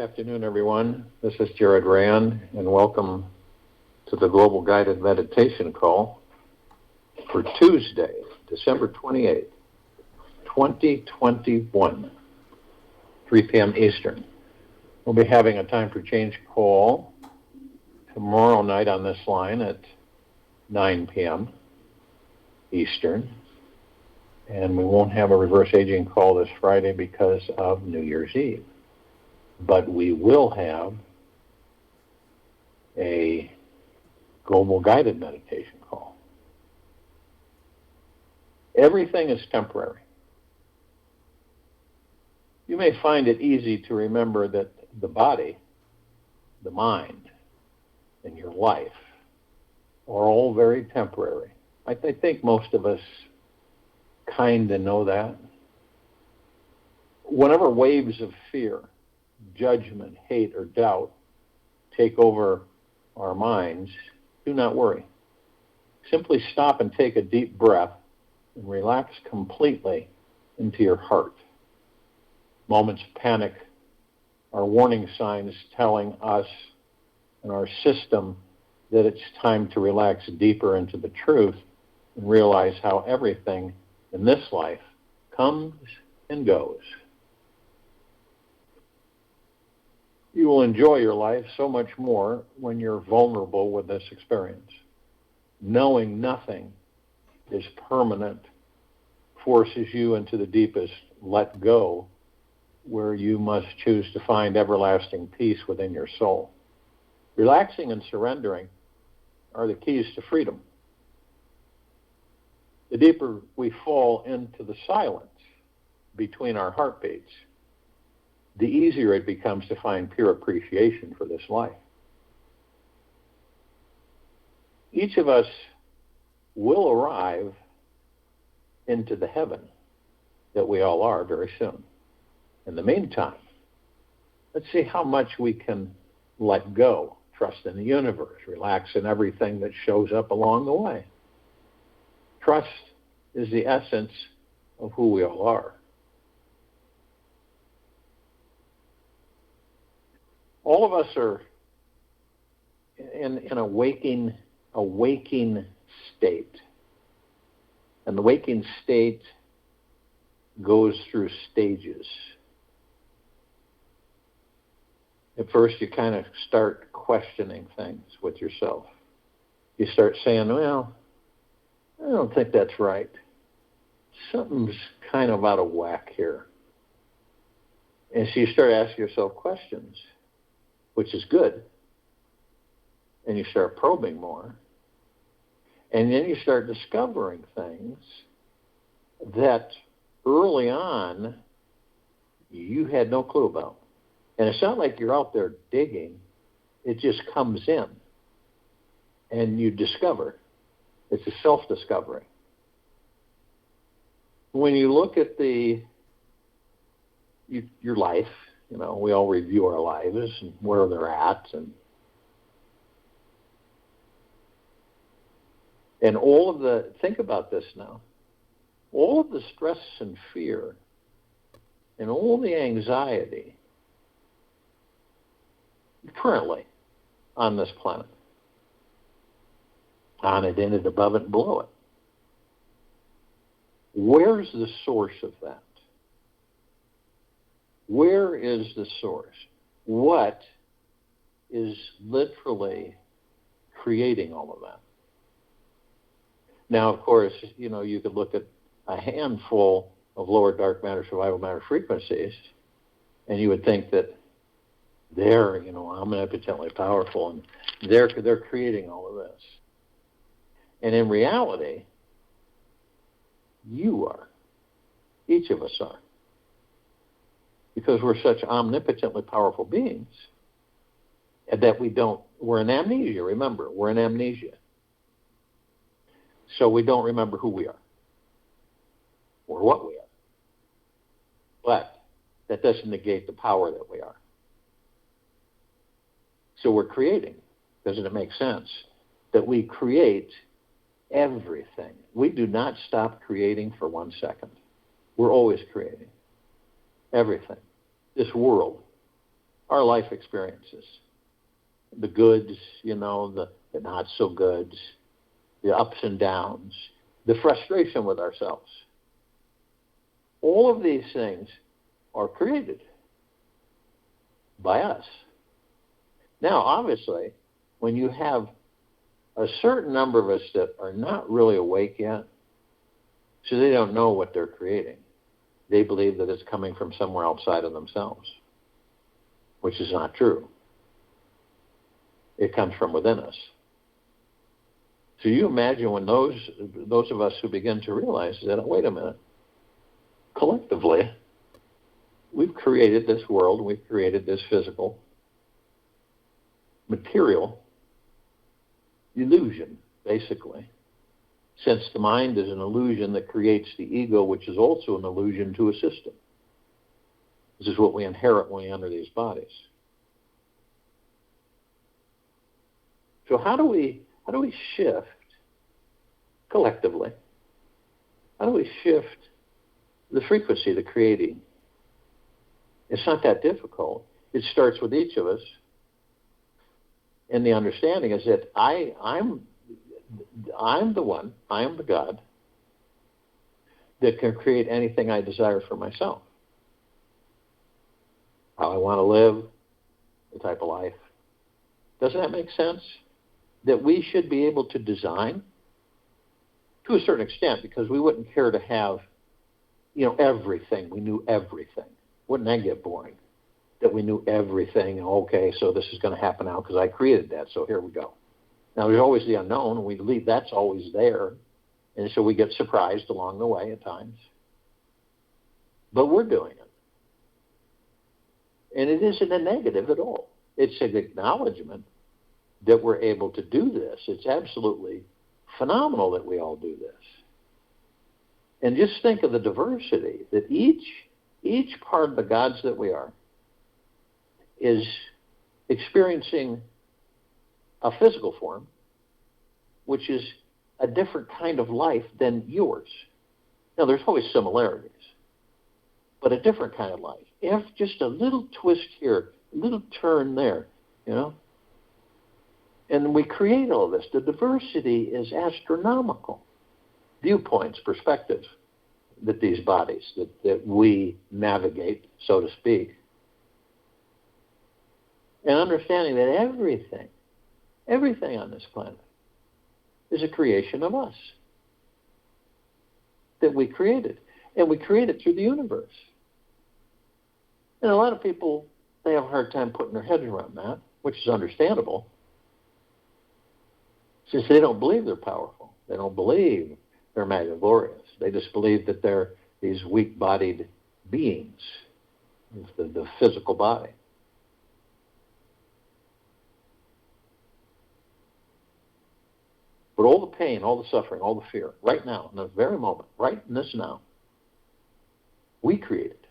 afternoon, everyone. This is Jared Rand, and welcome to the Global Guided Meditation Call for Tuesday, December 28, 2021, 3 p.m. Eastern. We'll be having a time for change call tomorrow night on this line at 9 p.m. Eastern. And we won't have a reverse aging call this Friday because of New Year's Eve. But we will have a global guided meditation call. Everything is temporary. You may find it easy to remember that the body, the mind, and your life are all very temporary. I think most of us kind of know that. Whenever waves of fear, judgment, hate, or doubt take over our minds, do not worry. Simply stop and take a deep breath and relax completely into your heart. Moments of panic are warning signs telling us and our system that it's time to relax deeper into the truth and realize how everything in this life comes and goes. You will enjoy your life so much more when you're vulnerable with this experience. Knowing nothing is permanent forces you into the deepest let go, where you must choose to find everlasting peace within your soul. Relaxing and surrendering are the keys to freedom. The deeper we fall into the silence between our heartbeats, the easier it becomes to find pure appreciation for this life. Each of us will arrive into the heaven that we all are very soon. In the meantime, let's see how much we can let go, trust in the universe, relax in everything that shows up along the way. Trust is the essence of who we all are. All of us are in a waking state. And the waking state goes through stages. At first, you kind of start questioning things with yourself. You start saying, well, I don't think that's right. Something's kind of out of whack here. And so you start asking yourself questions, which is good. And you start probing more. And then you start discovering things that early on you had no clue about. And it's not like you're out there digging. It just comes in. And you discover. It's a self-discovery. When you look at your life, you know, we all review our lives and where they're at, and all of the, think about this now, all of the stress and fear and all the anxiety currently on this planet, on it, in it, above it, and below it. Where's the source of that? Where is the source? What is literally creating all of that? Now, of course, you know, you could look at a handful of lower dark matter, survival matter frequencies, and you would think that they're, you know, omnipotently powerful, and they're creating all of this. And in reality, you are. Each of us are. Because we're such omnipotently powerful beings that we're in amnesia, remember, we're in amnesia. So we don't remember who we are or what we are. But that doesn't negate the power that we are. So we're creating. Doesn't it make sense that we create everything? We do not stop creating for 1 second. We're always creating everything. This world, our life experiences. The goods, the not so goods, the ups and downs, the frustration with ourselves. All of these things are created by us. Now, obviously, when you have a certain number of us that are not really awake yet, so they don't know what they're creating. They believe that it's coming from somewhere outside of themselves, which is not true. It comes from within us. So you imagine when those of us who begin to realize that, wait a minute, collectively, we've created this world, we've created this physical, material illusion, basically. Since the mind is an illusion that creates the ego, which is also an illusion to a system. This is what we inherit when we enter these bodies. So how do we shift collectively? How do we shift the frequency, the creating? It's not that difficult. It starts with each of us. And the understanding is that I'm the one, I am the God that can create anything I desire for myself. How I want to live, the type of life. Doesn't that make sense? That we should be able to design to a certain extent, because we wouldn't care to have, everything. We knew everything. Wouldn't that get boring? That we knew everything. Okay, so this is going to happen now because I created that, so here we go. Now, there's always the unknown, and we believe that's always there, and so we get surprised along the way at times. But we're doing it. And it isn't a negative at all. It's an acknowledgement that we're able to do this. It's absolutely phenomenal that we all do this. And just think of the diversity that each part of the gods that we are is experiencing a physical form, which is a different kind of life than yours. Now, there's always similarities, but a different kind of life. If just a little twist here, a little turn there, And we create all this. The diversity is astronomical. Viewpoints, perspectives that these bodies, that we navigate, so to speak. And understanding that everything on this planet is a creation of us. That we created. And we created through the universe. And a lot of people, they have a hard time putting their heads around that, which is understandable. Since they don't believe they're powerful. They don't believe they're magniglorious. They just believe that they're these weak-bodied beings, the physical body. But all the pain, all the suffering, all the fear, right now, in the very moment, right in this now, we created.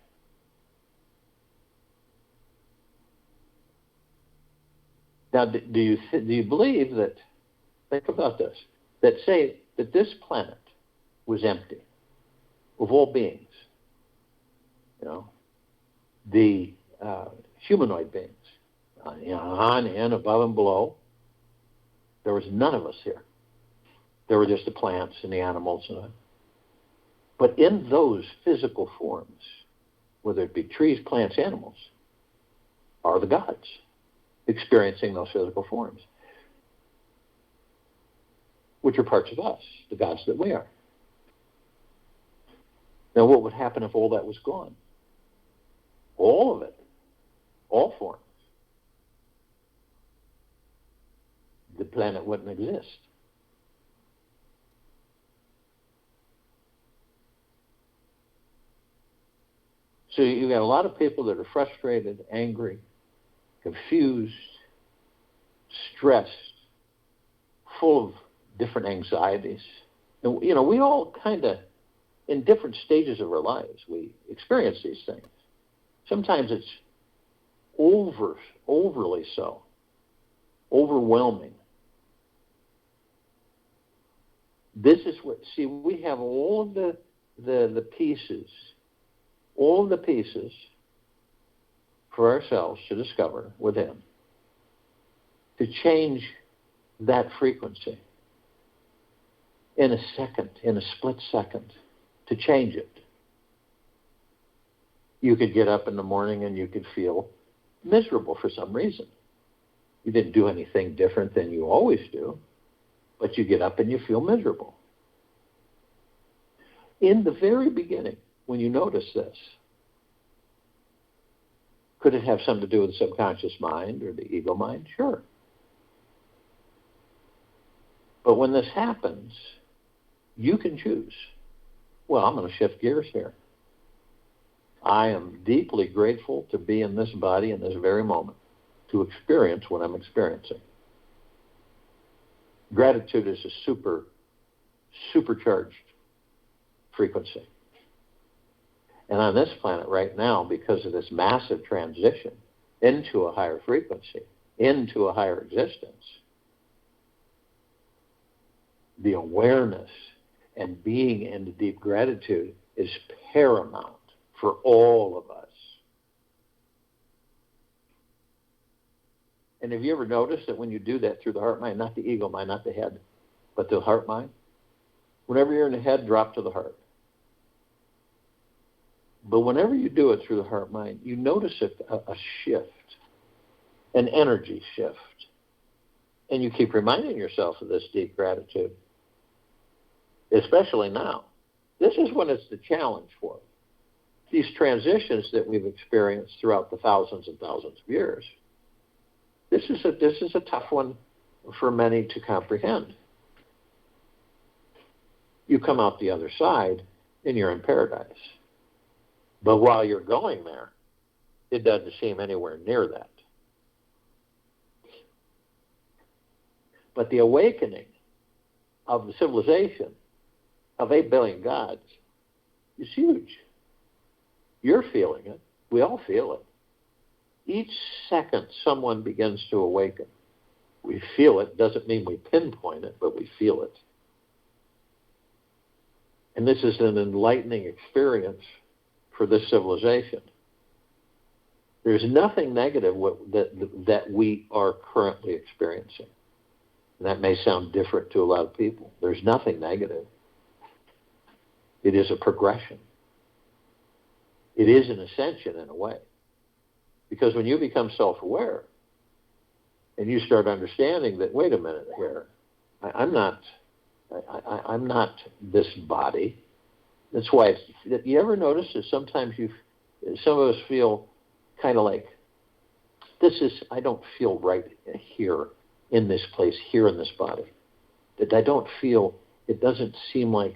Now, do you believe that, think about this, that say that this planet was empty of all beings, the humanoid beings, on and above and below, there was none of us here. There were just the plants and the animals. But in those physical forms, whether it be trees, plants, animals, are the gods experiencing those physical forms, which are parts of us, the gods that we are. Now, what would happen if all that was gone? All of it, all forms. The planet wouldn't exist. So you got a lot of people that are frustrated, angry, confused, stressed, full of different anxieties. And, we all kind of, in different stages of our lives, we experience these things. Sometimes it's overly so, overwhelming. This is we have all of the pieces, all of the pieces for ourselves to discover within, to change that frequency in a second, in a split second, to change it. You could get up in the morning and you could feel miserable for some reason. You didn't do anything different than you always do, but you get up and you feel miserable. In the very beginning, when you notice this, could it have something to do with the subconscious mind or the ego mind? Sure. But when this happens, you can choose. Well, I'm going to shift gears here. I am deeply grateful to be in this body in this very moment, to experience what I'm experiencing. Gratitude is a supercharged frequency. And on this planet right now, because of this massive transition into a higher frequency, into a higher existence, the awareness and being in deep gratitude is paramount for all of us. And have you ever noticed that when you do that through the heart mind, not the ego mind, not the head, but the heart mind, whenever you're in the head, drop to the heart. But whenever you do it through the heart mind, you notice a shift, an energy shift. And you keep reminding yourself of this deep gratitude, especially now. This is when it's the challenge for us. These transitions that we've experienced throughout the thousands and thousands of years, this is a tough one for many to comprehend. You come out the other side and you're in paradise. But while you're going there, it doesn't seem anywhere near that. But the awakening of the civilization of 8 billion gods is huge. You're feeling it. We all feel it. Each second someone begins to awaken. We feel it. Doesn't mean we pinpoint it, but we feel it. And this is an enlightening experience for this civilization. There's nothing negative that we are currently experiencing. And that may sound different to a lot of people. There's nothing negative. It is a progression. It is an ascension in a way. Because when you become self-aware and you start understanding that, wait a minute here, I'm not this body. That's why you ever notice that sometimes some of us feel kind of like, I don't feel right here in this place, here in this body. That I don't feel, it doesn't seem like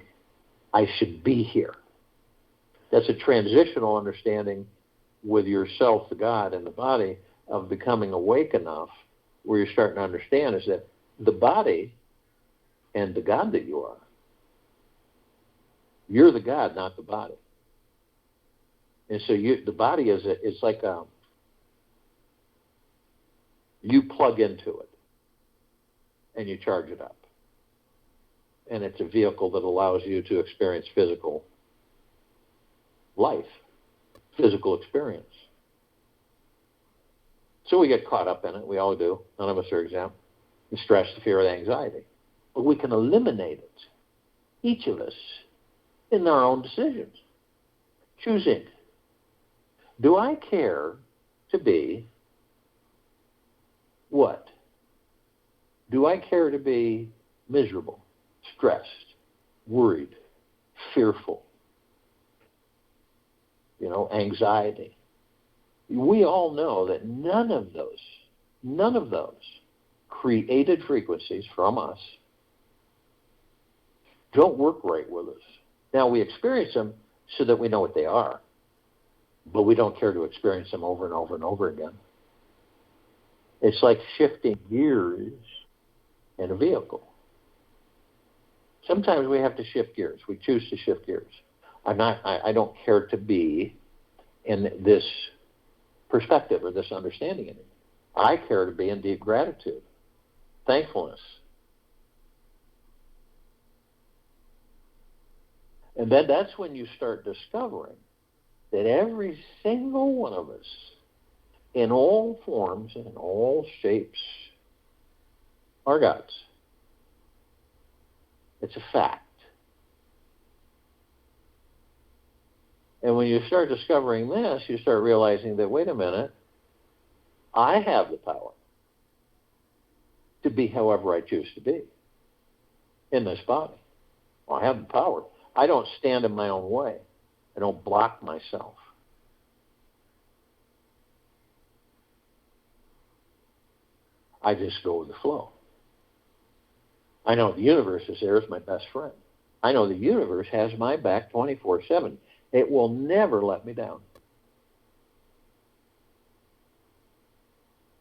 I should be here. That's a transitional understanding with yourself, the God, and the body of becoming awake enough where you're starting to understand is that the body and the God that you are, you're the God, not the body. And so the body is like you plug into it and you charge it up. And it's a vehicle that allows you to experience physical life, physical experience. So we get caught up in it. We all do. None of us are exempt. The stress, the fear, the anxiety. But we can eliminate it, each of us, in our own decisions. Choosing. Do I care to be what? Do I care to be miserable, stressed, worried, fearful, anxiety? We all know that none of those created frequencies from us don't work right with us. Now, we experience them so that we know what they are, but we don't care to experience them over and over and over again. It's like shifting gears in a vehicle. Sometimes we have to shift gears. We choose to shift gears. I don't care to be in this perspective or this understanding anymore. I care to be in deep gratitude, thankfulness. And then that's when you start discovering that every single one of us in all forms and in all shapes are gods. It's a fact. And when you start discovering this, you start realizing that, wait a minute, I have the power to be however I choose to be in this body. Well, I have the power. I don't stand in my own way. I don't block myself. I just go with the flow. I know the universe is there as my best friend. I know the universe has my back 24/7. It will never let me down.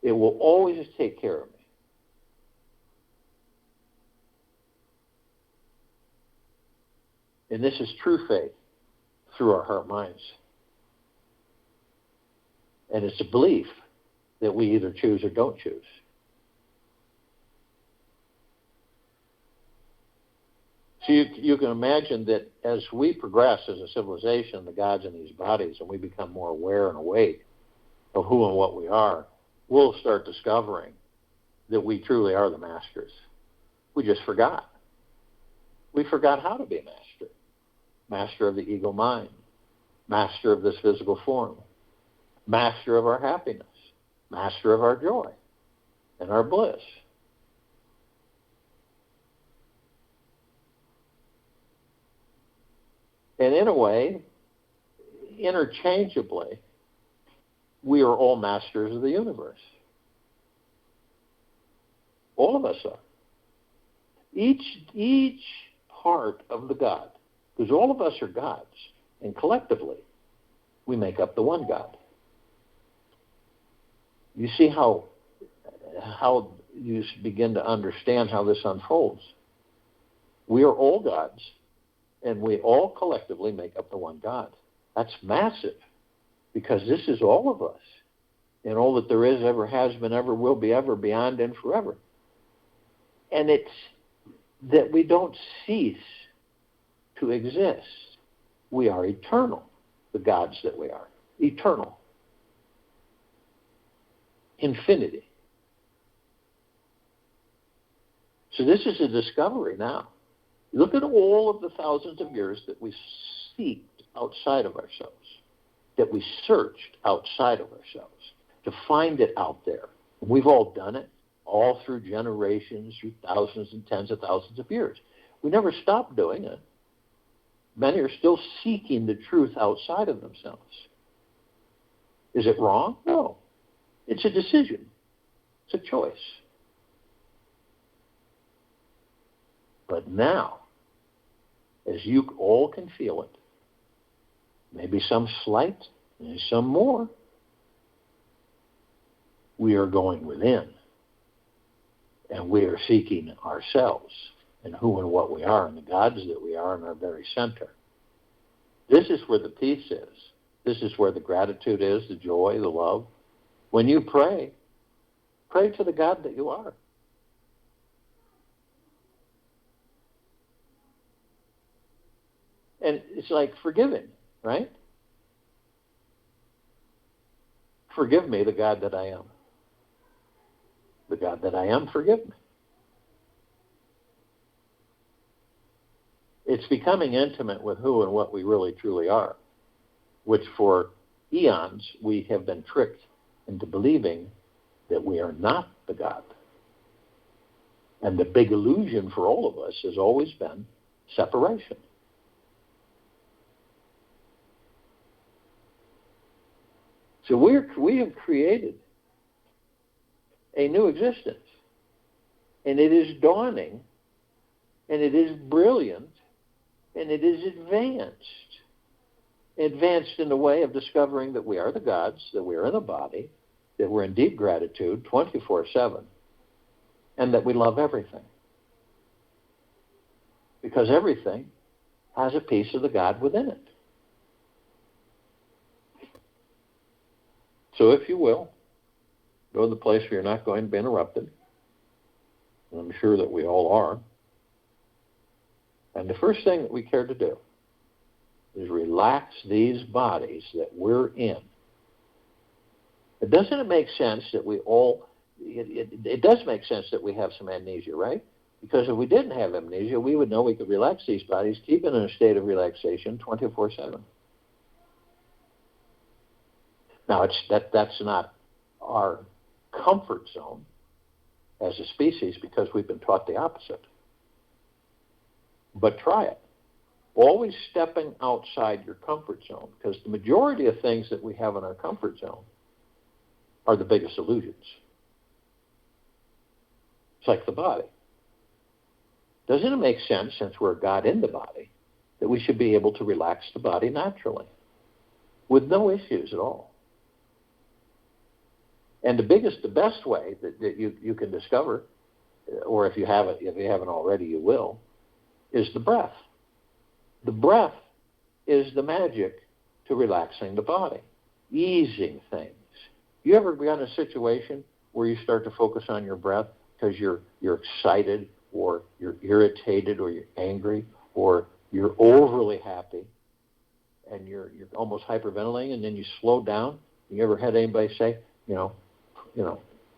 It will always take care of me. And this is true faith through our heart minds. And it's a belief that we either choose or don't choose. So you can imagine that as we progress as a civilization, the gods in these bodies, and we become more aware and awake of who and what we are, we'll start discovering that we truly are the masters. We just forgot. We forgot how to be a master. Master of the ego mind. Master of this physical form. Master of our happiness. Master of our joy and our bliss. And in a way, interchangeably, we are all masters of the universe. All of us are. Each part of the God, because all of us are gods, and collectively, we make up the one God. You see how you begin to understand how this unfolds. We are all gods, and we all collectively make up the one God. That's massive, because this is all of us, and all that there is, ever has been, ever will be, ever, beyond, and forever. And it's that we don't cease to exist. We are eternal, the gods that we are. Eternal. Infinity. So this is a discovery now. Look at all of the thousands of years that we seeked outside of ourselves, that we searched outside of ourselves to find it out there. We've all done it, all through generations, through thousands and tens of thousands of years. We never stopped doing it. Many are still seeking the truth outside of themselves. Is it wrong? No. It's a decision. It's a choice. But now, as you all can feel it, maybe some slight, maybe some more, we are going within. And we are seeking ourselves and who and what we are and the gods that we are in our very center. This is where the peace is. This is where the gratitude is, the joy, the love. When you pray, pray to the God that you are. And it's like forgiving, right? Forgive me, the God that I am. The God that I am, forgive me. It's becoming intimate with who and what we really truly are, which for eons we have been tricked into believing that we are not the God. And the big illusion for all of us has always been separation. So we have created a new existence. And it is dawning, and it is brilliant, and it is advanced. Advanced in the way of discovering that we are the gods, that we are in a body, that we're in deep gratitude 24/7, and that we love everything. Because everything has a piece of the God within it. So if you will, go to the place where you're not going to be interrupted. And I'm sure that we all are. And the first thing that we care to do is relax these bodies that we're in Doesn't it make sense that we all, it does make sense that we have some amnesia, right? Because if we didn't have amnesia, we would know we could relax these bodies, keep it in a state of relaxation 24/7. Now, that's not our comfort zone as a species because we've been taught the opposite. But try it. Always stepping outside your comfort zone, because the majority of things that we have in our comfort zone are the biggest illusions. It's like the body. Doesn't it make sense, since we're God in the body, that we should be able to relax the body naturally with no issues at all? And the best way that you can discover, or if you haven't already, you will, is the breath. The breath is the magic to relaxing the body, easing things. You ever been in a situation where you start to focus on your breath because you're excited, or you're irritated, or you're angry, or you're overly happy, and you're almost hyperventilating, and then you slow down? You ever had anybody say,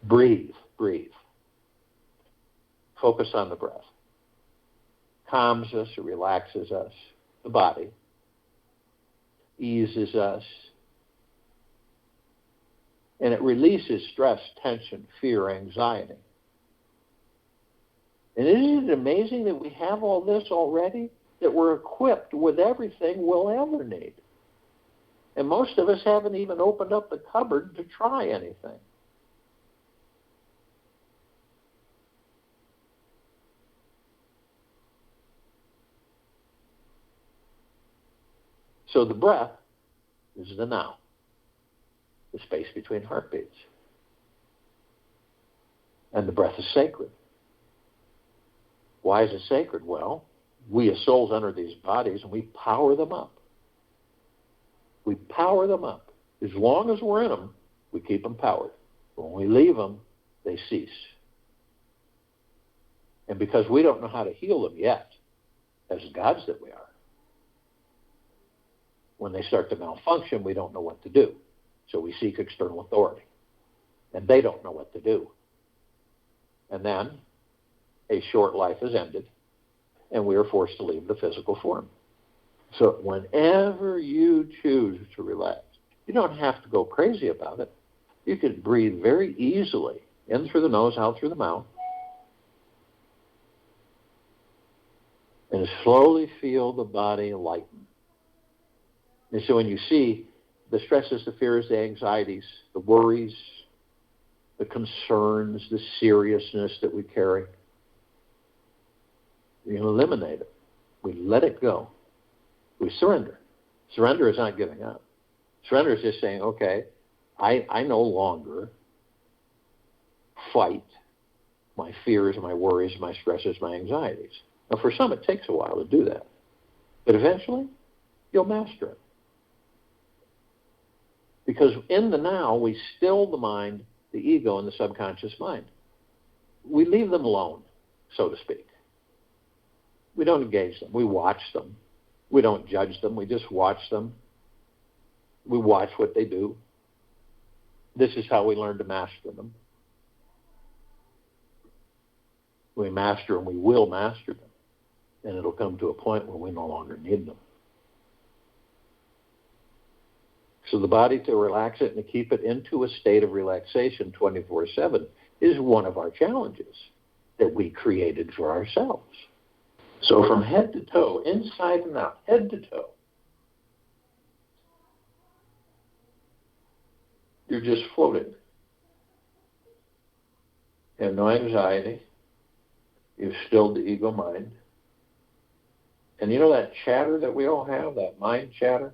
breathe. Focus on the breath. Calms us, it relaxes us, the body, eases us, and it releases stress, tension, fear, anxiety. And isn't it amazing that we have all this already, that we're equipped with everything we'll ever need? And most of us haven't even opened up the cupboard to try anything. So the breath is the now, the space between heartbeats. And the breath is sacred. Why is it sacred? Well, we as souls enter these bodies and we power them up. We power them up. As long as we're in them, we keep them powered. When we leave them, they cease. And because we don't know how to heal them yet, as gods that we are, when they start to malfunction, we don't know what to do. So we seek external authority. And they don't know what to do. And then a short life is ended, and we are forced to leave the physical form. So whenever you choose to relax, you don't have to go crazy about it. You can breathe very easily, in through the nose, out through the mouth, and slowly feel the body lighten. And so when you see the stresses, the fears, the anxieties, the worries, the concerns, the seriousness that we carry, we eliminate it. We let it go. We surrender. Surrender is not giving up. Surrender is just saying, okay, I no longer fight my fears, my worries, my stresses, my anxieties. Now, for some, it takes a while to do that. But eventually, you'll master it. Because in the now, we still the mind, the ego, and the subconscious mind. We leave them alone, so to speak. We don't engage them. We watch them. We don't judge them. We just watch them. We watch what they do. This is how we learn to master them. We master them. We will master them. And it'll come to a point where we no longer need them. So the body, to relax it and to keep it into a state of relaxation 24/7 is one of our challenges that we created for ourselves. So from head to toe, inside and out, head to toe, you're just floating. You have no anxiety. You've stilled the ego mind. And you know that chatter that we all have, that mind chatter?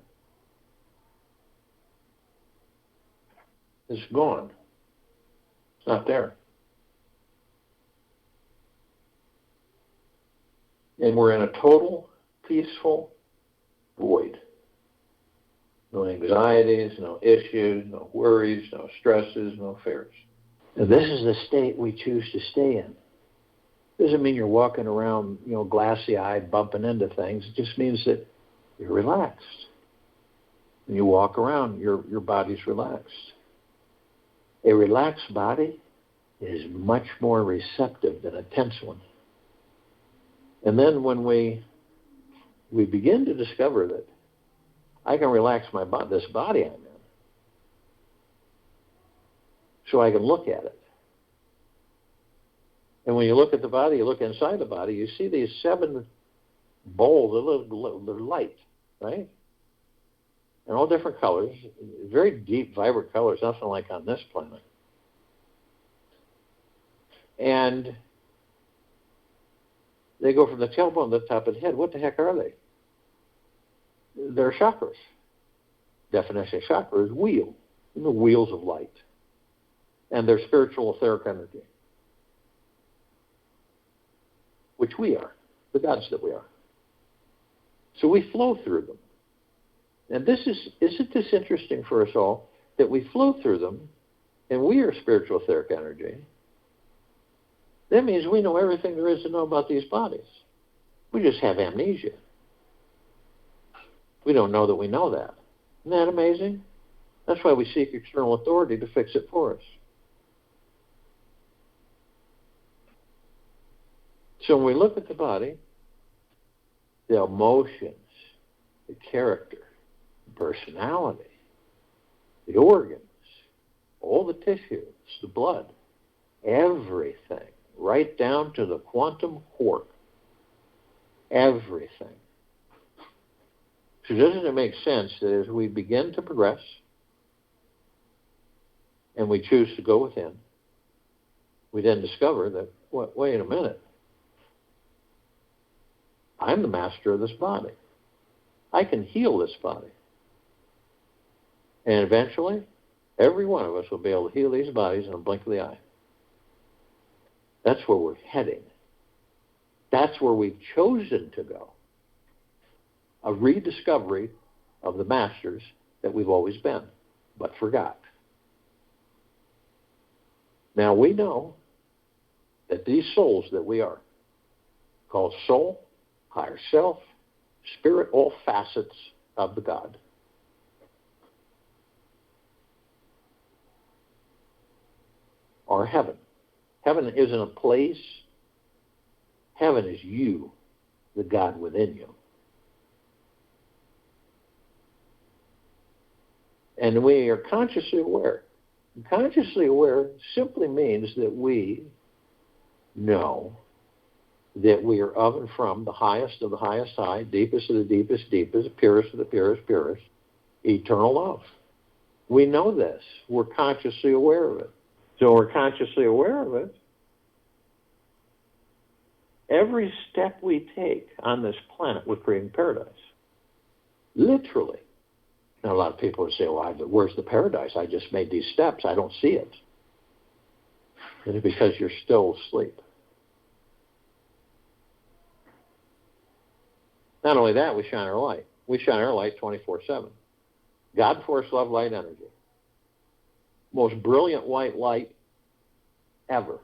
It's gone. It's not there. And we're in a total peaceful void. No anxieties, no issues, no worries, no stresses, no fears. And this is the state we choose to stay in. Doesn't mean you're walking around, glassy-eyed, bumping into things. It just means that you're relaxed. When you walk around, your body's relaxed. A relaxed body is much more receptive than a tense one. And then when we begin to discover that I can relax this body I'm in, so I can look at it. And when you look at the body, you look inside the body, you see these 7 bowls, they're light, right? And all different colors, very deep, vibrant colors, nothing like on this planet. And they go from the tailbone to the top of the head. What the heck are they? They're chakras. Definition of chakra is wheel, the wheels of light. And they're spiritual etheric energy, which we are, the gods that we are. So we flow through them. And isn't this interesting for us all, that we flow through them, and we are spiritual etheric energy? That means we know everything there is to know about these bodies. We just have amnesia. We don't know that we know that. Isn't that amazing? That's why we seek external authority to fix it for us. So when we look at the body, the emotions, the character, the personality, the organs, all the tissues, the blood, everything, right down to the quantum quark, everything. So doesn't it make sense that as we begin to progress and we choose to go within, we then discover that, wait a minute, I'm the master of this body. I can heal this body. And eventually, every one of us will be able to heal these bodies in a blink of the eye. That's where we're heading. That's where we've chosen to go. A rediscovery of the masters that we've always been, but forgot. Now we know that these souls that we are, called soul, higher self, spirit, all facets of the God, are heaven. Heaven isn't a place. Heaven is you, the God within you. And we are consciously aware. And consciously aware simply means that we know that we are of and from the highest of the highest high, deepest of the deepest deepest, purest of the purest purest, eternal love. We know this. We're consciously aware of it. So we're consciously aware of it. Every step we take on this planet, we're creating paradise. Literally. Now, a lot of people would say, well, where's the paradise? I just made these steps. I don't see it. And it's because you're still asleep. Not only that, we shine our light. We shine our light 24/7. God, force, love, light, energy. Most brilliant white light ever,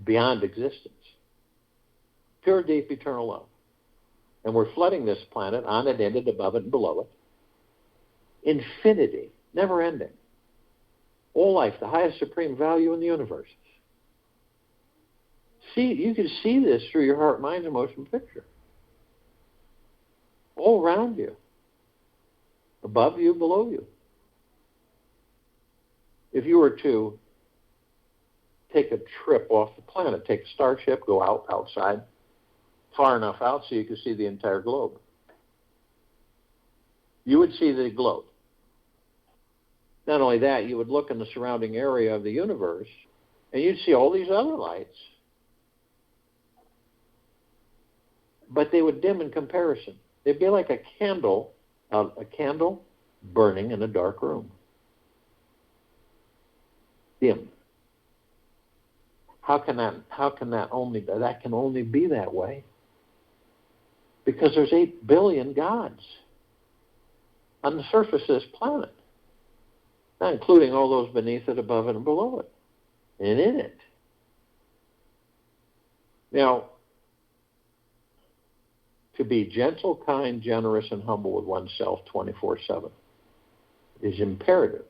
beyond existence. Pure, deep, eternal love. And we're flooding this planet, on it, in it, above it, and below it. Infinity, never ending. All life, the highest supreme value in the universe. See, you can see this through your heart, mind, and motion picture. All around you. Above you, below you. If you were to take a trip off the planet, take a starship, go outside, far enough out so you could see the entire globe, you would see the globe. Not only that, you would look in the surrounding area of the universe, and you'd see all these other lights. But they would dim in comparison. They'd be like a candle burning in a dark room. Dim. That can only be that way? Because there's 8 billion gods on the surface of this planet. Not including all those beneath it, above it, and below it. And in it. Now, to be gentle, kind, generous, and humble with oneself 24/7 is imperative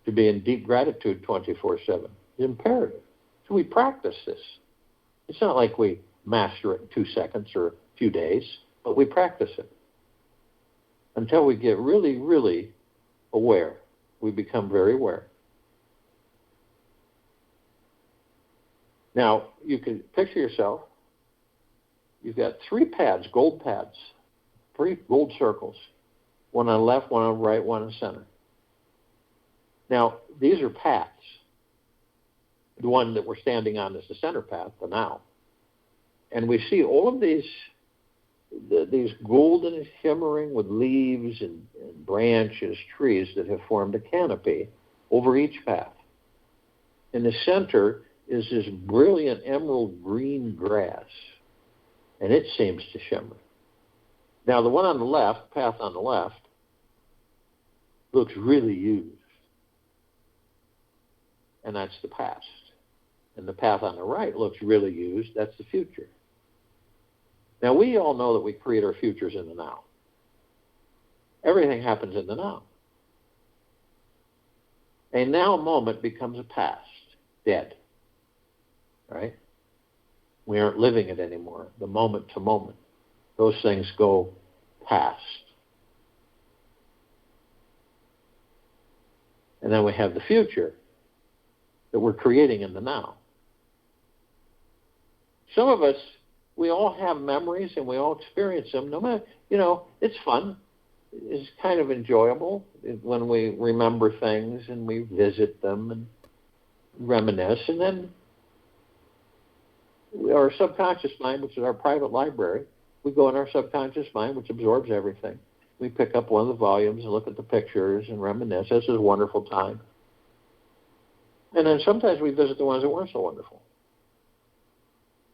to be in deep gratitude 24/7. It's imperative. So we practice this. It's not like we master it in 2 seconds or a few days, but we practice it until we get really, really aware. We become very aware. Now, you can picture yourself. You've got 3 pads, gold pads, 3 gold circles, one on the left, one on the right, one in the center. Now, these are paths. The one that we're standing on is the center path, the now. And we see all of these golden shimmering with leaves and branches, trees that have formed a canopy over each path. In the center is this brilliant emerald green grass, and it seems to shimmer. Now, the one on the left, path on the left, looks really used, and that's the past. And the path on the right looks really used, that's the future. Now, we all know that we create our futures in the now. Everything happens in the now. A now moment becomes a past, dead. Right? We aren't living it anymore, the moment to moment. Those things go past. And then we have the future that we're creating in the now. Some of us, we all have memories and we all experience them. No matter, it's fun. It's kind of enjoyable when we remember things and we visit them and reminisce. And then our subconscious mind, which is our private library, we go in our subconscious mind, which absorbs everything. We pick up one of the volumes and look at the pictures and reminisce. This is a wonderful time. And then sometimes we visit the ones that weren't so wonderful.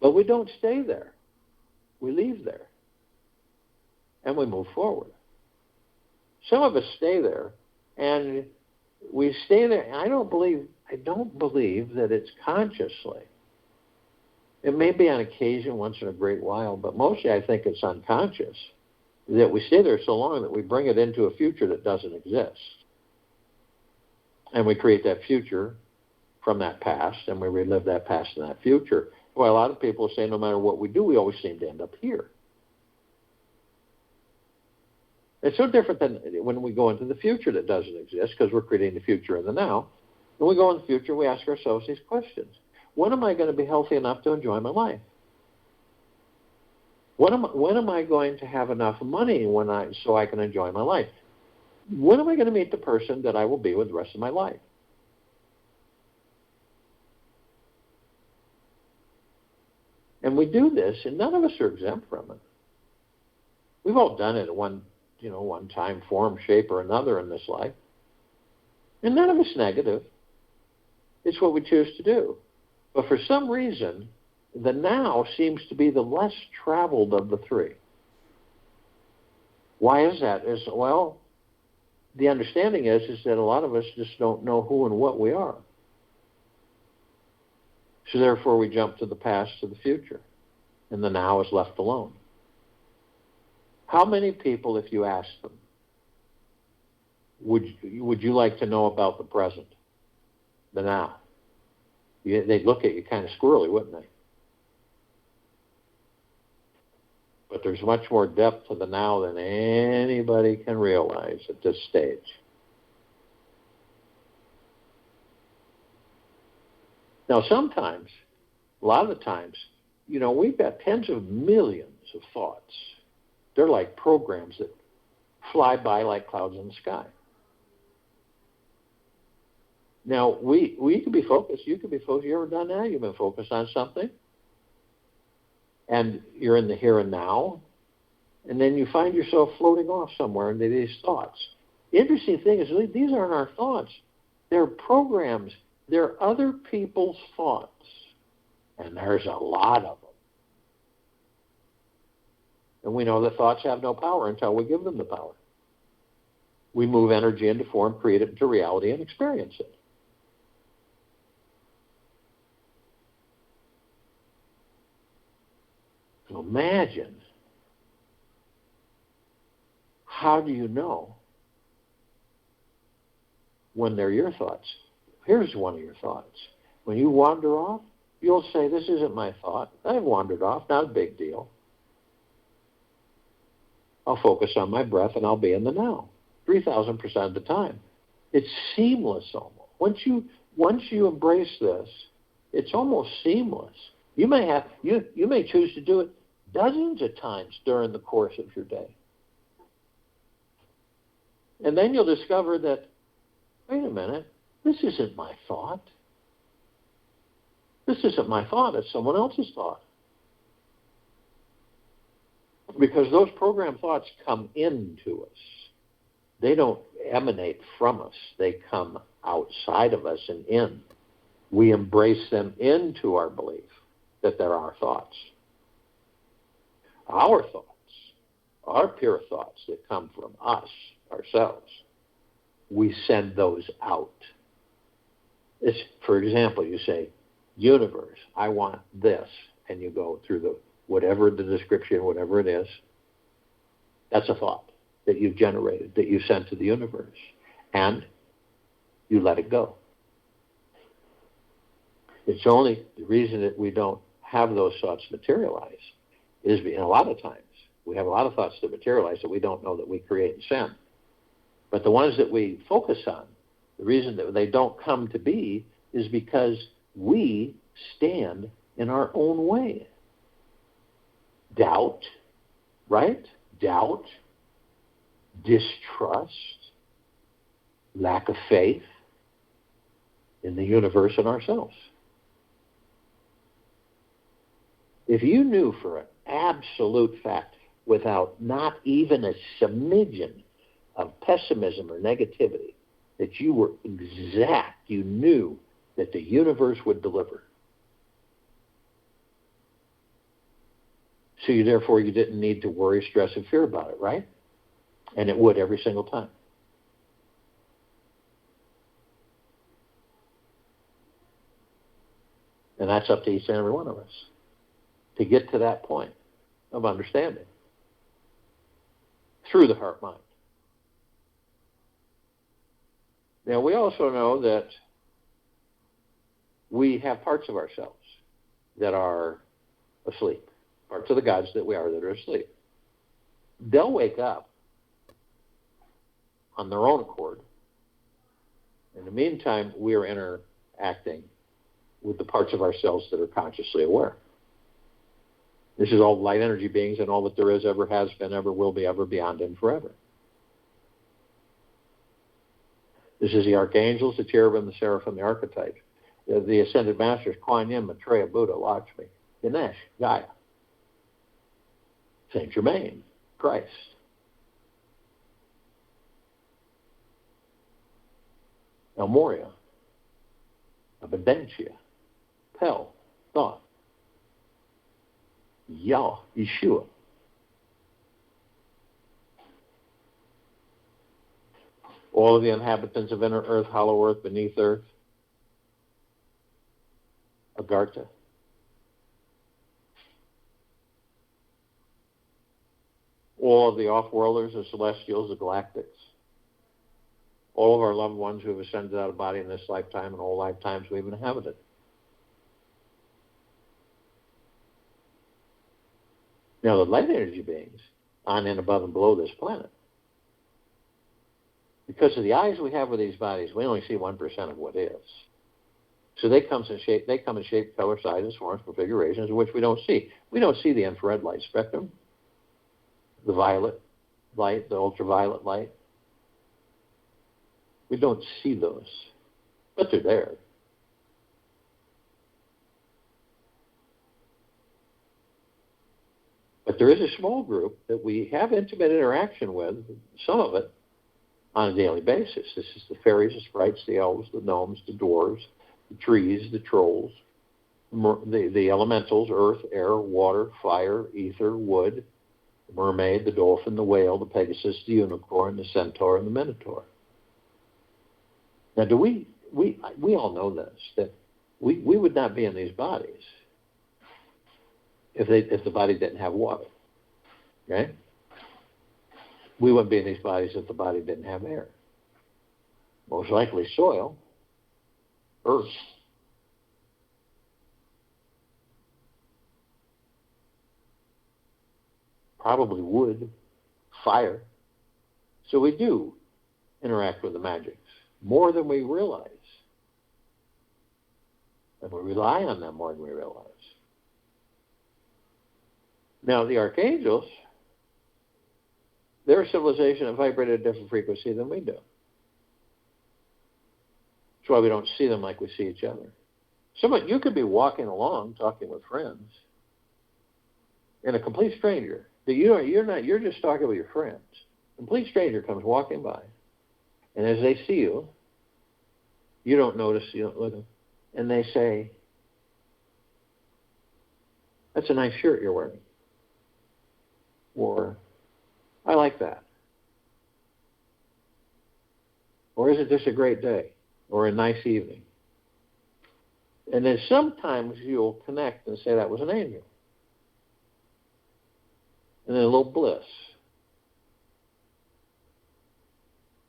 But we don't stay there. We leave there. And we move forward. Some of us stay there, and we stay there. I don't believe that it's consciously. It may be on occasion, once in a great while, but mostly I think it's unconscious that we stay there so long that we bring it into a future that doesn't exist. And we create that future from that past, and we relive that past and that future. Well, a lot of people say no matter what we do, we always seem to end up here. It's so different than when we go into the future that doesn't exist, because we're creating the future in the now. When we go in the future, we ask ourselves these questions. When am I going to be healthy enough to enjoy my life? When am I going to have enough money so I can enjoy my life? When am I going to meet the person that I will be with the rest of my life? And we do this, and none of us are exempt from it. We've all done it in one time, form, shape, or another in this life. And none of it's negative. It's what we choose to do. But for some reason, the now seems to be the less traveled of the 3. Why is that? The understanding is that a lot of us just don't know who and what we are. So therefore we jump to the past, to the future, and the now is left alone. How many people, if you ask them, would you like to know about the present, the now? They'd look at you kind of squirrely, wouldn't they? But there's much more depth to the now than anybody can realize at this stage. Now, sometimes, a lot of the times, we've got tens of millions of thoughts. They're like programs that fly by like clouds in the sky. Now, we could be focused. You could be focused. You ever done that? You've been focused on something, and you're in the here and now, and then you find yourself floating off somewhere into these thoughts. The interesting thing is these aren't our thoughts. They're programs. They're other people's thoughts, and there's a lot of them. And we know that thoughts have no power until we give them the power. We move energy into form, create it into reality, and experience it. So imagine, how do you know when they're your thoughts. Here's one of your thoughts. When you wander off, you'll say, this isn't my thought. I've wandered off, not a big deal. I'll focus on my breath and I'll be in the now, 3,000% of the time. It's seamless almost. Once you embrace this, it's almost seamless. You may choose to do it dozens of times during the course of your day. And then you'll discover that, wait a minute, this isn't my thought. This isn't my thought, it's someone else's thought. Because those programmed thoughts come into us. They don't emanate from us. They come outside of us and in. We embrace them into our belief that they're our thoughts. Our thoughts, our pure thoughts that come from us, ourselves, we send those out. It's, for example, you say, universe, I want this, and you go through whatever the description, whatever it is, that's a thought that you've generated, that you sent to the universe, and you let it go. It's only the reason that we don't have those thoughts materialize is, and a lot of times, we have a lot of thoughts that materialize that we don't know that we create and send. But the ones that we focus on, the reason that they don't come to be is because we stand in our own way. Doubt, right? Doubt, distrust, lack of faith in the universe and ourselves. If you knew for an absolute fact, without not even a smidgen of pessimism or negativity, that you were exact, you knew that the universe would deliver. So therefore you didn't need to worry, stress, and fear about it, right? And it would every single time. And that's up to each and every one of us to get to that point of understanding through the heart-mind. Now, we also know that we have parts of ourselves that are asleep, parts of the gods that we are that are asleep. They'll wake up on their own accord. In the meantime, we are interacting with the parts of ourselves that are consciously aware. This is all light energy beings and all that there is, ever has been, ever will be, ever beyond, and forever. This is the archangels, the cherubim, the seraphim, the archetypes, the ascended masters, Kuan Yin, Maitreya, Buddha, Lakshmi, Ganesh, Gaia, Saint Germain, Christ. El Moria, Abundantia, Pel, Thought, Yeshua. All of the inhabitants of inner earth, hollow earth, beneath earth, Agartha. All of the off-worlders, the celestials, the galactics. All of our loved ones who have ascended out of body in this lifetime and all lifetimes we've inhabited. Now, the light energy beings on and above and below this planet, because of the eyes we have with these bodies, we only see 1% of what is. So they come in shape, color, sizes, forms, configurations, which we don't see. We don't see the infrared light spectrum, the violet light, the ultraviolet light. We don't see those, but they're there. But there is a small group that we have intimate interaction with, some of it, on a daily basis. This is the fairies, the sprites, the elves, the gnomes, the dwarves, the trees, the trolls, the elementals, earth, air, water, fire, ether, wood, the mermaid, the dolphin, the whale, the pegasus, the unicorn, the centaur, and the minotaur. Now, we all know this, that we would not be in these bodies if the body didn't have water, okay? We wouldn't be in these bodies if the body didn't have air. Most likely soil, earth. Probably wood, fire. So we do interact with the magics more than we realize. And we rely on them more than we realize. Now, the archangels, they're a civilization that vibrated at a different frequency than we do. That's why we don't see them like we see each other. You could be walking along, talking with friends, and a complete stranger, you're just talking with your friends. A complete stranger comes walking by, and as they see you, you don't notice, you don't look, and they say, "That's a nice shirt you're wearing," or "I like that," or "Isn't this a great day?" or "A nice evening." And then sometimes you'll connect and say that was an angel. And then a little bliss.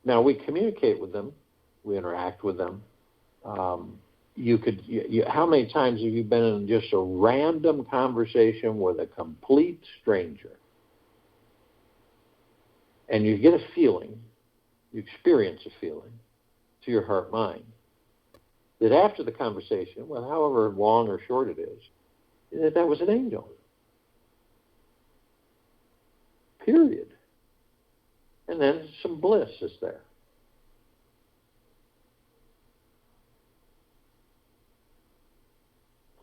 Now, we communicate with them. We interact with them. How many times have you been in just a random conversation with a complete stranger? And you get a feeling, you experience a feeling to your heart mind, that after the conversation, well, however long or short it is, that was an angel. Period. And then some bliss is there.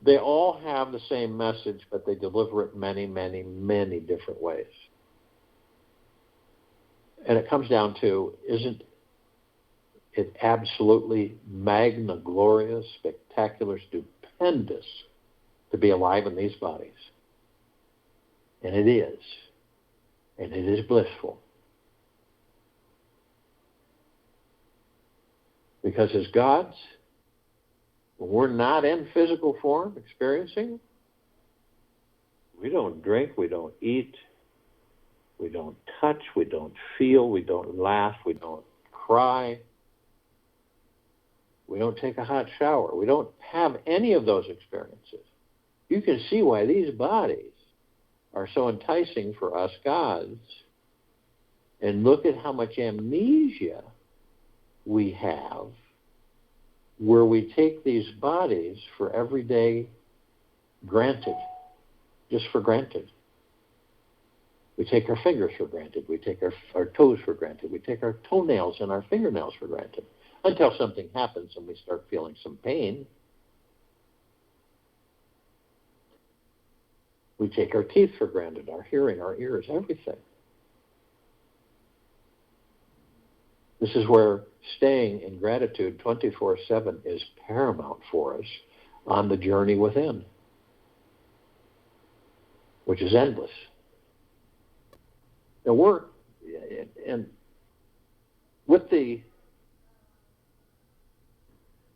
They all have the same message, but they deliver it many, many, many different ways. And it comes down to, isn't it absolutely magna, glorious, spectacular, stupendous to be alive in these bodies? And it is. And it is blissful. Because as gods, when we're not in physical form experiencing, we don't drink, we don't eat, we don't touch, we don't feel, we don't laugh, we don't cry, we don't take a hot shower. We don't have any of those experiences. You can see why these bodies are so enticing for us gods. And look at how much amnesia we have, where we take these bodies for everyday granted, just for granted. We take our fingers for granted. We take our toes for granted. We take our toenails and our fingernails for granted until something happens and we start feeling some pain. We take our teeth for granted, our hearing, our ears, everything. This is where staying in gratitude 24/7 is paramount for us on the journey within, which is endless. Now and with the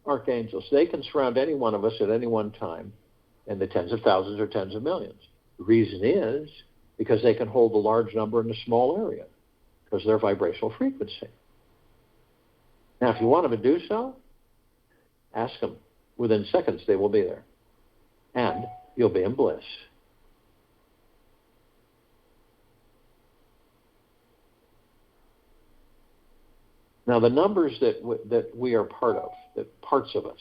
archangels, they can surround any one of us at any one time, in the tens of thousands or tens of millions. The reason is because they can hold a large number in a small area, because of their vibrational frequency. Now, if you want them to do so, ask them. Within seconds, they will be there. And you'll be in bliss. Now, the numbers that we are part of, that parts of us,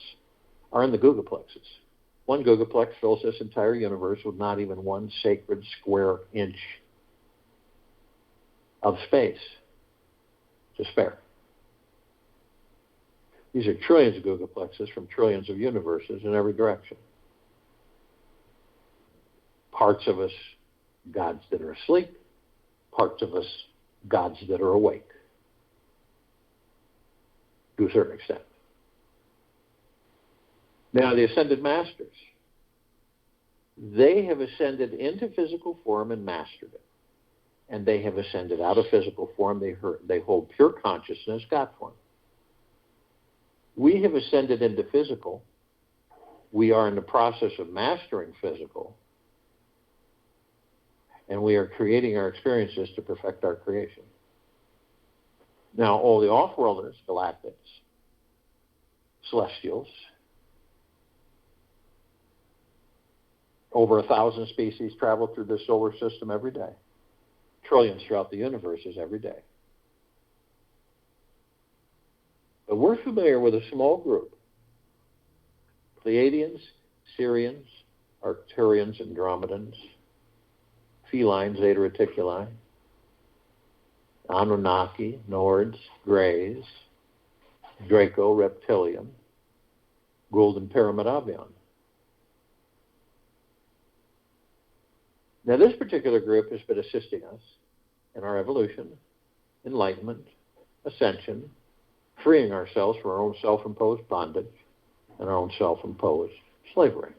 are in the Googleplexes. One Googleplex fills this entire universe with not even one sacred square inch of space to spare. These are trillions of Googleplexes from trillions of universes in every direction. Parts of us, gods that are asleep. Parts of us, gods that are awake. To a certain extent. Now, the ascended masters, they have ascended into physical form and mastered it. And they have ascended out of physical form. They hold pure consciousness, God form. We have ascended into physical. We are in the process of mastering physical. And we are creating our experiences to perfect our creation. Now, all the off-worlders, galactics, celestials. Over 1,000 species travel through the solar system every day. Trillions throughout the universes every day. But we're familiar with a small group. Pleiadians, Sirians, Arcturians, Andromedans, Felines, Zeta Reticuli, Anunnaki, Nords, Greys, Draco, Reptilian, Golden Pyramid Avian. Now, this particular group has been assisting us in our evolution, enlightenment, ascension, freeing ourselves from our own self-imposed bondage and our own self-imposed slavery.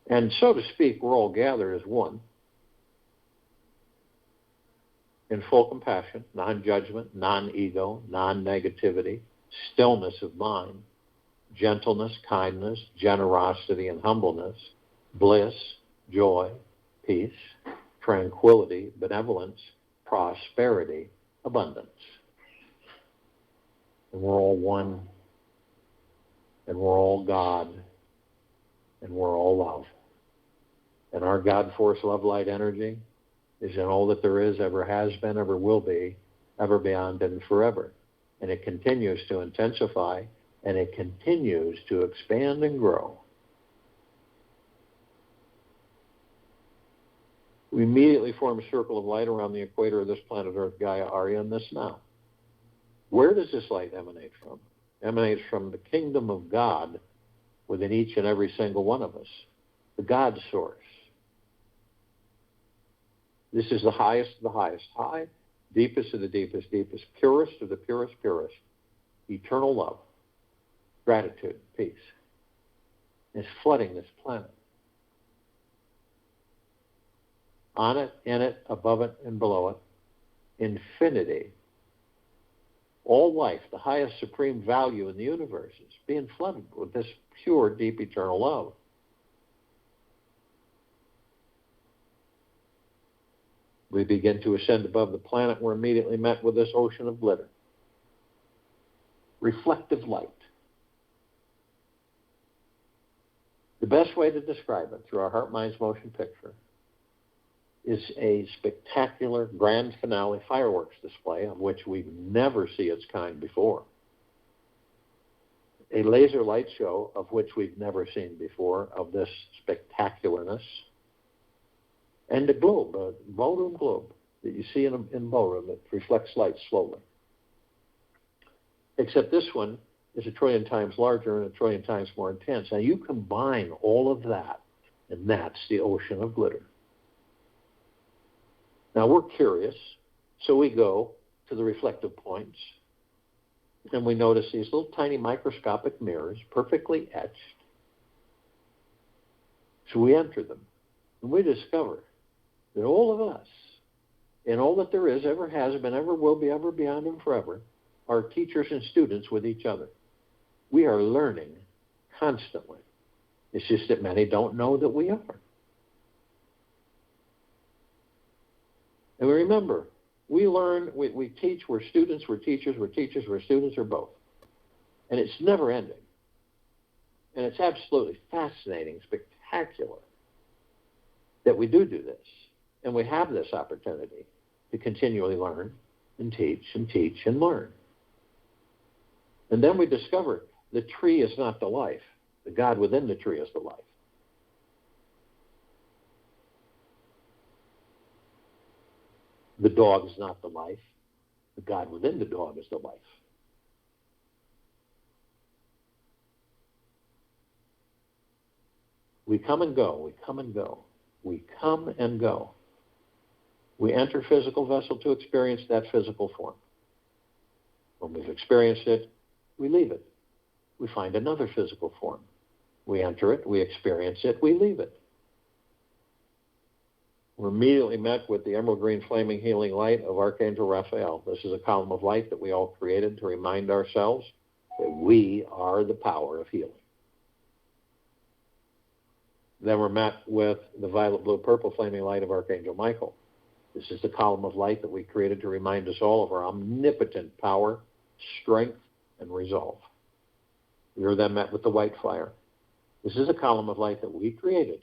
And so to speak, we're all gathered as one in full compassion, non-judgment, non-ego, non-negativity, stillness of mind, gentleness, kindness, generosity, and humbleness, bliss, joy, peace, tranquility, benevolence, prosperity, abundance. And we're all one, and we're all God, and we're all love. And our God force, love, light, energy is in all that there is, ever has been, ever will be, ever beyond, and forever. And it continues to intensify, and it continues to expand and grow. We immediately form a circle of light around the equator of this planet Earth, Gaia, Arya, and this now. Where does this light emanate from? It emanates from the kingdom of God within each and every single one of us, the God source. This is the highest of the highest high, deepest of the deepest deepest, purest of the purest purest, eternal love, gratitude, peace. It's flooding this planet. On it, in it, above it, and below it, infinity. All life, the highest supreme value in the universe, is being flooded with this pure, deep, eternal love. We begin to ascend above the planet. We're immediately met with this ocean of glitter. Reflective light. The best way to describe it through our Heart Minds Motion picture is a spectacular grand finale fireworks display of which we've never seen its kind before. A laser light show of which we've never seen before, of this spectacularness. And a globe, a ballroom globe that you see in a ballroom that reflects light slowly. Except this one is 1 trillion times larger and 1 trillion times more intense. Now you combine all of that, and that's the ocean of glitter. Now we're curious, so we go to the reflective points, and we notice these little tiny microscopic mirrors, perfectly etched. So we enter them, and we discover that all of us, and all that there is, ever has been, ever will be, ever beyond, and forever, are teachers and students with each other. We are learning constantly. It's just that many don't know that we are. And remember, we learn, we teach, we're students, we're teachers, we're teachers, we're students, or both. And it's never ending. And it's absolutely fascinating, spectacular that we do this. And we have this opportunity to continually learn and teach and learn. And then we discover the tree is not the life. The God within the tree is the life. The dog is not the life. The God within the dog is the life. We come and go. We come and go. We come and go. We enter physical vessel to experience that physical form. When we've experienced it, we leave it. We find another physical form. We enter it, we experience it, we leave it. We're immediately met with the emerald green flaming healing light of Archangel Raphael. This is a column of light that we all created to remind ourselves that we are the power of healing. Then we're met with the violet, blue, purple flaming light of Archangel Michael. This is the column of light that we created to remind us all of our omnipotent power, strength, and resolve. We are then met with the white fire. This is a column of light that we created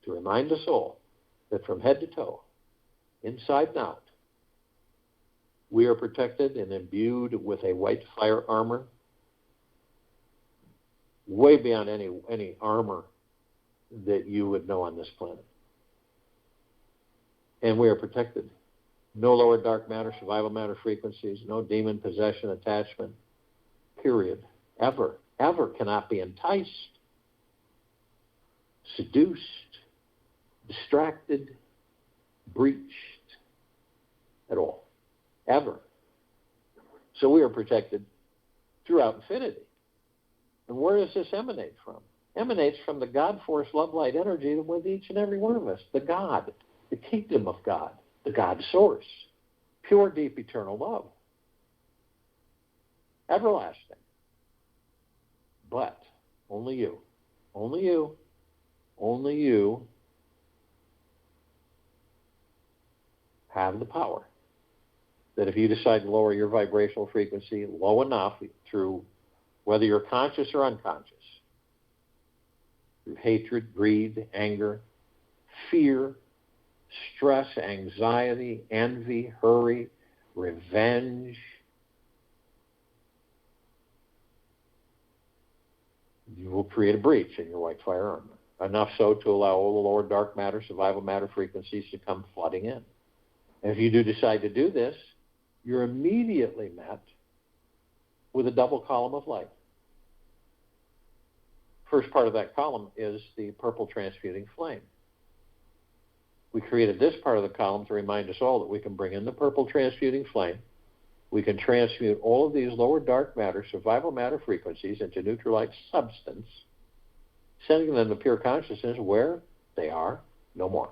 to remind the soul that from head to toe, inside and out, we are protected and imbued with a white fire armor, way beyond any armor that you would know on this planet. And we are protected. No lower dark matter, survival matter frequencies, no demon possession, attachment, period. Ever cannot be enticed, seduced, distracted, breached at all. Ever. So we are protected throughout infinity. And where does this emanate from? Emanates from the God force, love, light, energy with each and every one of us. The God, the kingdom of God, the God source. Pure, deep, eternal love. Everlasting. But only you have the power that if you decide to lower your vibrational frequency low enough through whether you're conscious or unconscious, through hatred, greed, anger, fear, stress, anxiety, envy, hurry, revenge, you will create a breach in your white fire armor, enough so to allow all the lower dark matter, survival matter frequencies to come flooding in. And if you do decide to do this, you're immediately met with a double column of light. First part of that column is the purple transmuting flame. We created this part of the column to remind us all that we can bring in the purple transmuting flame. We can transmute all of these lower dark matter, survival matter frequencies into neutralized substance, sending them to pure consciousness where they are no more.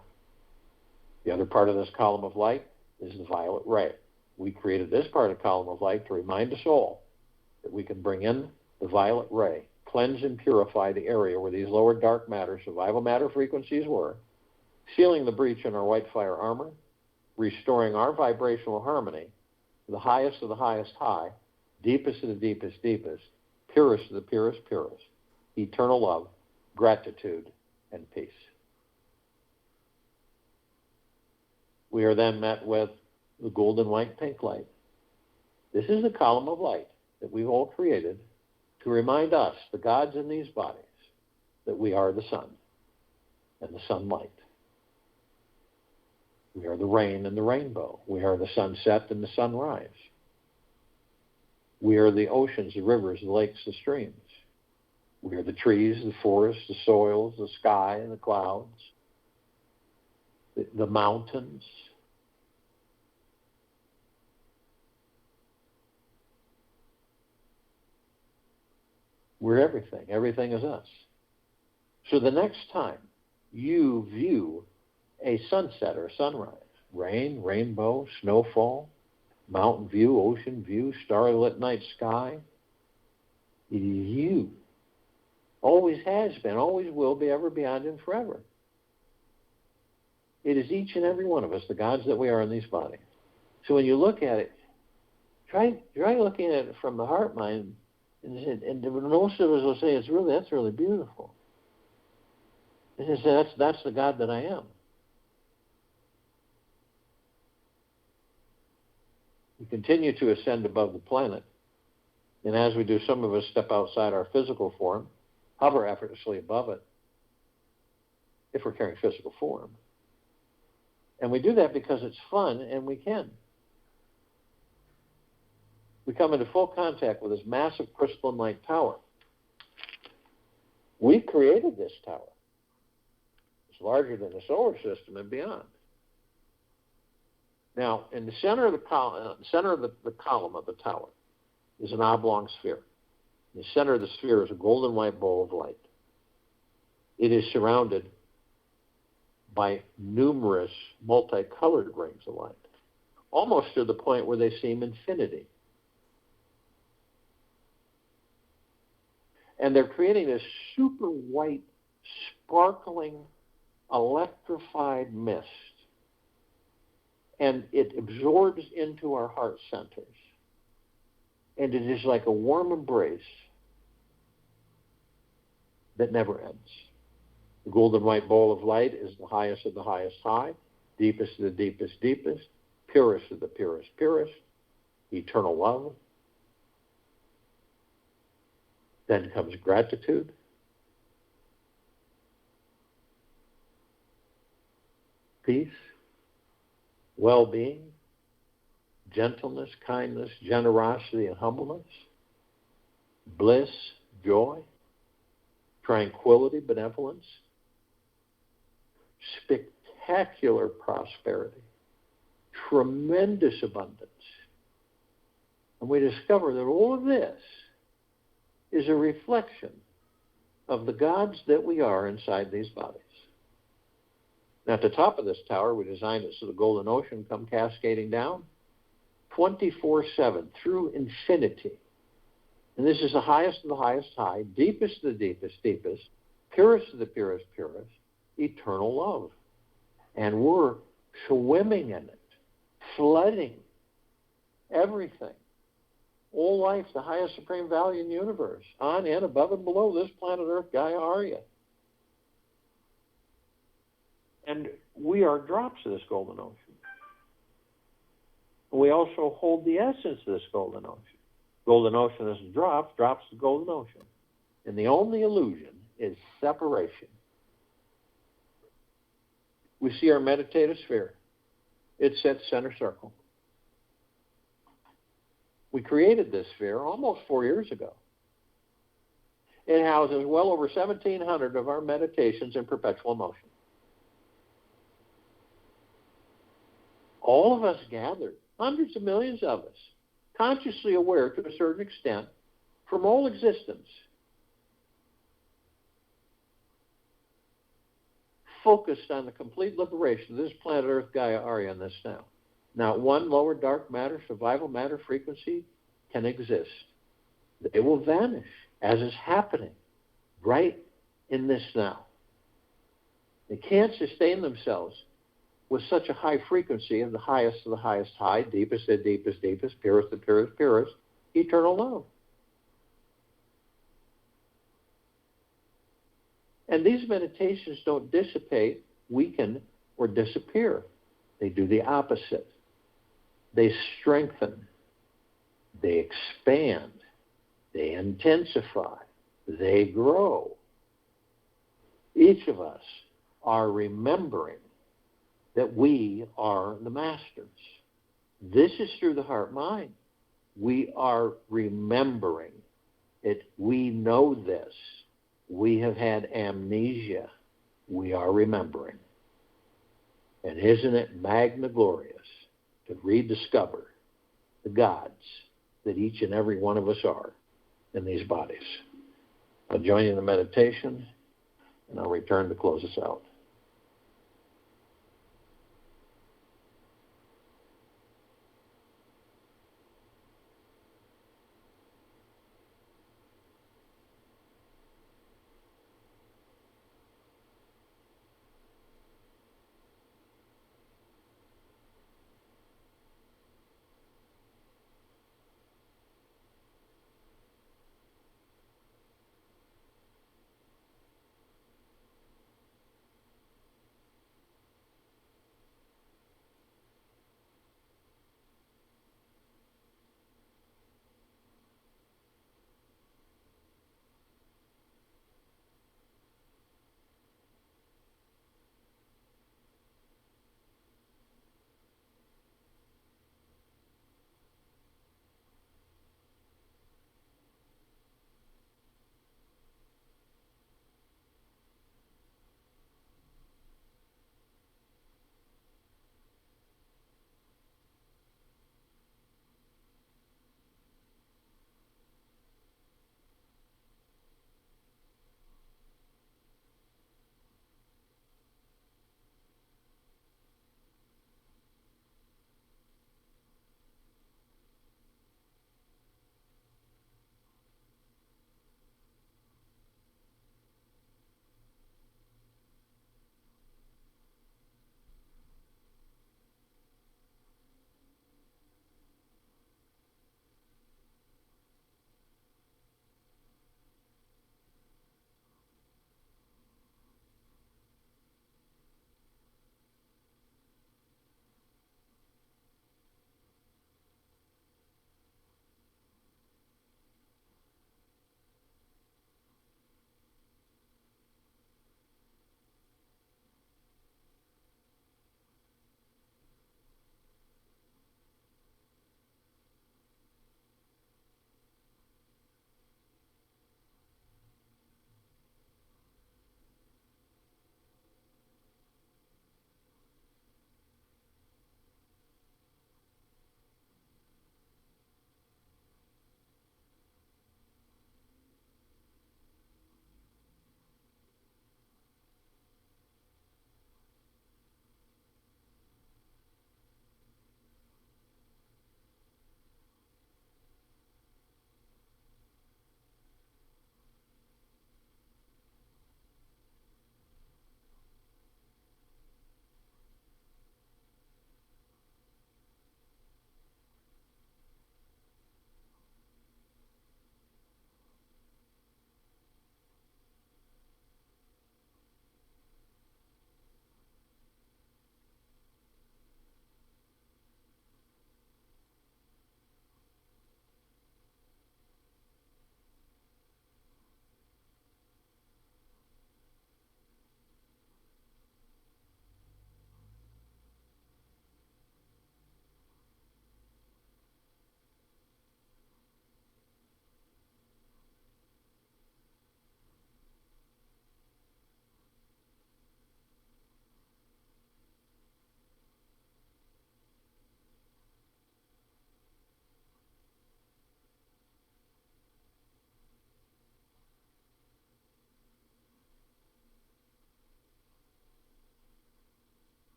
The other part of this column of light is the violet ray. We created this part of the column of light to remind us all that we can bring in the violet ray, cleanse and purify the area where these lower dark matter, survival matter frequencies were, sealing the breach in our white fire armor, restoring our vibrational harmony, the highest of the highest high, deepest of the deepest deepest, purest of the purest purest, eternal love, gratitude, and peace. We are then met with the golden white pink light. This is the column of light that we've all created to remind us, the gods in these bodies, that we are the sun and the sunlight. We are the rain and the rainbow. We are the sunset and the sunrise. We are the oceans, the rivers, the lakes, the streams. We are the trees, the forests, the soils, the sky, and the clouds, the mountains. We're everything. Everything is us. So the next time you view a sunset or sunrise, rain, rainbow, snowfall, mountain view, ocean view, starlit night sky, it is you. Always has been, always will be, ever, beyond, and forever. It is each and every one of us, the gods that we are in these bodies. So when you look at it, try looking at it from the heart mind, and most of us will say, that's really beautiful. And you say, that's the God that I am. We continue to ascend above the planet, and as we do, some of us step outside our physical form, hover effortlessly above it, if we're carrying physical form. And we do that because it's fun, and we can. We come into full contact with this massive crystalline light tower. We created this tower. It's larger than the solar system and beyond. Now, in the center of the column of the tower is an oblong sphere. In the center of the sphere is a golden white bowl of light. It is surrounded by numerous multicolored rings of light, almost to the point where they seem infinity. And they're creating this super white, sparkling, electrified mist. And it absorbs into our heart centers. And it is like a warm embrace that never ends. The golden white ball of light is the highest of the highest high, deepest of the deepest deepest, purest of the purest purest, eternal love. Then comes gratitude, peace, well-being, gentleness, kindness, generosity, and humbleness, bliss, joy, tranquility, benevolence, spectacular prosperity, tremendous abundance. And we discover that all of this is a reflection of the gods that we are inside these bodies. Now, at the top of this tower, we designed it so the golden ocean come cascading down 24/7 through infinity. And this is the highest of the highest high, deepest of the deepest deepest, purest of the purest purest, eternal love. And we're swimming in it, flooding everything. All life, the highest supreme value in the universe, on and above and below this planet Earth, Gaia Arya. And we are drops of this golden ocean. We also hold the essence of this golden ocean. Golden ocean is drops the golden ocean. And the only illusion is separation. We see our meditative sphere. It's at center circle. We created this sphere almost 4 years ago. It houses well over 1,700 of our meditations in perpetual motion. All of us gathered, hundreds of millions of us, consciously aware to a certain extent from all existence, focused on the complete liberation of this planet Earth, Gaia Arya, and this now. Not one lower dark matter, survival matter frequency can exist. They will vanish, as is happening right in this now. They can't sustain themselves with such a high frequency of the highest high, deepest of the deepest deepest, purest of the purest purest, eternal love. And these meditations don't dissipate, weaken, or disappear. They do the opposite. They strengthen, they expand, they intensify, they grow. Each of us are remembering that we are the masters. This is through the heart-mind. We are remembering it. We know this. We have had amnesia. We are remembering. And isn't it magna glorious to rediscover the gods that each and every one of us are in these bodies? I'll join you in the meditation, and I'll return to close us out.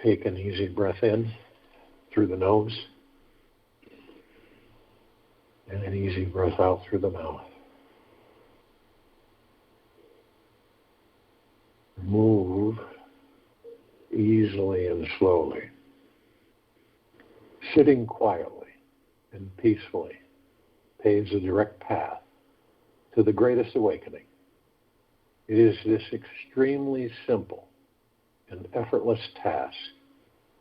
Take an easy breath in through the nose and an easy breath out through the mouth. Move easily and slowly. Sitting quietly and peacefully paves a direct path to the greatest awakening. It is this extremely simple and effortless task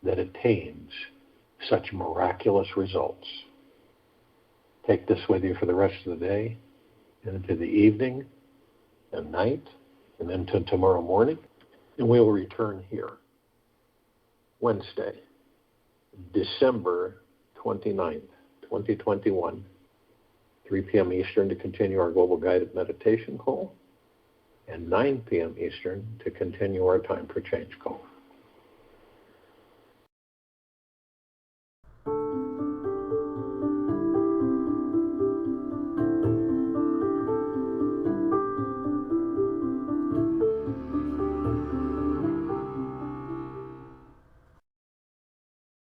that attains such miraculous results. Take this with you for the rest of the day and into the evening and night and into tomorrow morning, and we will return here Wednesday, December 29th, 2021, 3 p.m. Eastern to continue our Global Guided Meditation call, and 9 p.m. Eastern to continue our Time for Change call.